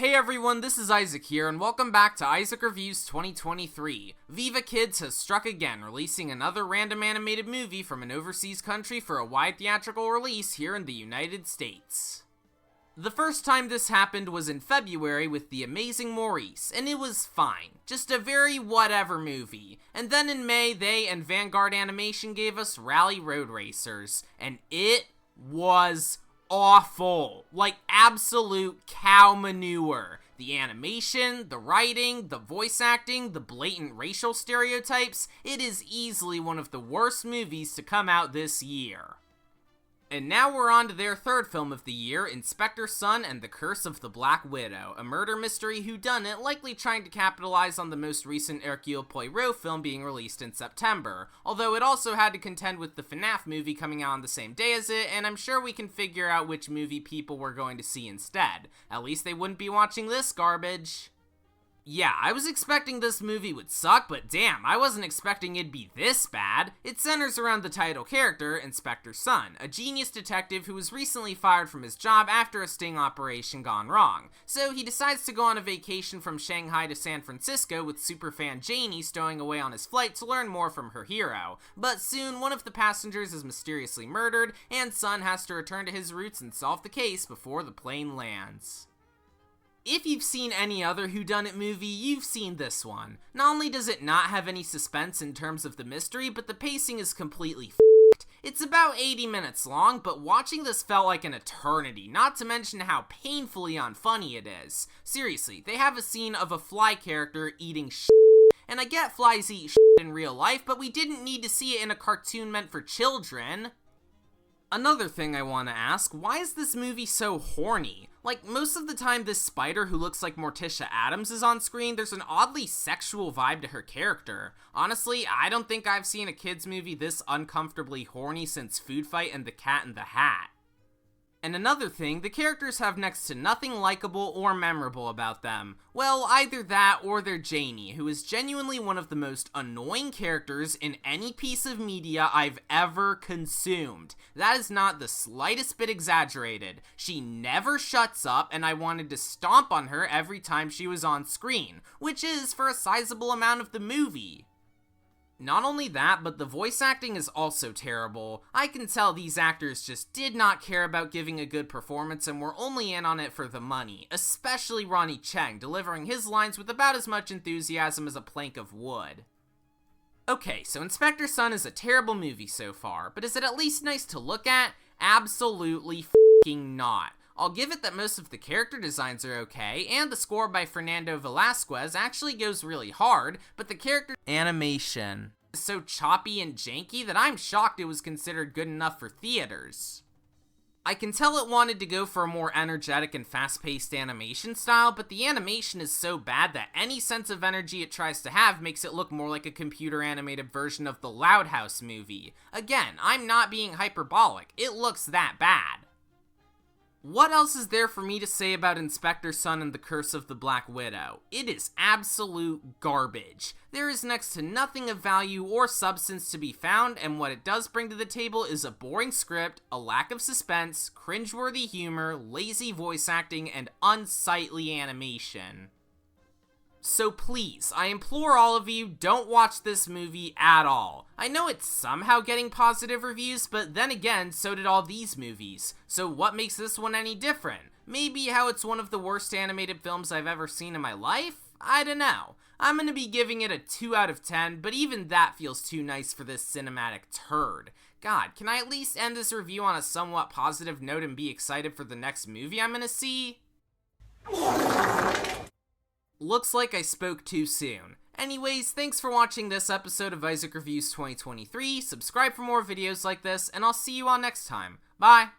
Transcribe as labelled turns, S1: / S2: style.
S1: Hey everyone, this is Isaac here, and welcome back to Isaac Reviews 2023. Viva Kids has struck again, releasing another random animated movie from an overseas country for a wide theatrical release here in the United States. The first time this happened was in February with The Amazing Maurice, and it was fine. Just a very whatever movie. And then in May, they and Vanguard Animation gave us Rally Road Racers, and it was awful. Like absolute cow manure. The animation, the writing, the voice acting, the blatant racial stereotypes, it is easily one of the worst movies to come out this year. And now we're on to their third film of the year, Inspector Sun and the Curse of the Black Widow, a murder mystery whodunit likely trying to capitalize on the most recent Hercule Poirot film being released in September, although it also had to contend with the FNAF movie coming out on the same day as it, and I'm sure we can figure out which movie people were going to see instead. At least they wouldn't be watching this garbage. Yeah, I was expecting this movie would suck, but damn, I wasn't expecting it'd be this bad. It centers around the title character, Inspector Sun, a genius detective who was recently fired from his job after a sting operation gone wrong. So he decides to go on a vacation from Shanghai to San Francisco with superfan Janie stowing away on his flight to learn more from her hero. But soon, one of the passengers is mysteriously murdered, and Sun has to return to his roots and solve the case before the plane lands. If you've seen any other whodunit movie, you've seen this one. Not only does it not have any suspense in terms of the mystery, but the pacing is completely f***ed. It's about 80 minutes long, but watching this felt like an eternity, not to mention how painfully unfunny it is. Seriously, they have a scene of a fly character eating shit. And I get flies eat shit in real life, but we didn't need to see it in a cartoon meant for children. Another thing I want to ask, why is this movie so horny? Like, most of the time this spider who looks like Morticia Addams is on screen, there's an oddly sexual vibe to her character. Honestly, I don't think I've seen a kids movie this uncomfortably horny since Food Fight and The Cat in the Hat. And another thing, the characters have next to nothing likable or memorable about them. Well, either that or they're Janie, who is genuinely one of the most annoying characters in any piece of media I've ever consumed. That is not the slightest bit exaggerated. She never shuts up, and I wanted to stomp on her every time she was on screen, which is for a sizable amount of the movie. Not only that, but the voice acting is also terrible. I can tell these actors just did not care about giving a good performance and were only in on it for the money, especially Ronnie Cheng, delivering his lines with about as much enthusiasm as a plank of wood. Okay, so Inspector Sun is a terrible movie so far, but is it at least nice to look at? Absolutely f***ing not. I'll give it that most of the character designs are okay, and the score by Fernando Velasquez actually goes really hard, but the character animation is so choppy and janky that I'm shocked it was considered good enough for theaters. I can tell it wanted to go for a more energetic and fast-paced animation style, but the animation is so bad that any sense of energy it tries to have makes it look more like a computer-animated version of the Loud House movie. Again, I'm not being hyperbolic, it looks that bad. What else is there for me to say about Inspector Sun and the Curse of the Black Widow? It is absolute garbage. There is next to nothing of value or substance to be found, and what it does bring to the table is a boring script, a lack of suspense, cringeworthy humor, lazy voice acting, and unsightly animation. So please, I implore all of you, don't watch this movie at all. I know it's somehow getting positive reviews, but then again, so did all these movies. So what makes this one any different? Maybe how it's one of the worst animated films I've ever seen in my life? I don't know. I'm gonna be giving it a 2 out of 10, but even that feels too nice for this cinematic turd. God, can I at least end this review on a somewhat positive note and be excited for the next movie I'm gonna see? Looks like I spoke too soon. Anyways, thanks for watching this episode of Isaac Reviews 2023, subscribe for more videos like this, and I'll see you all next time. Bye!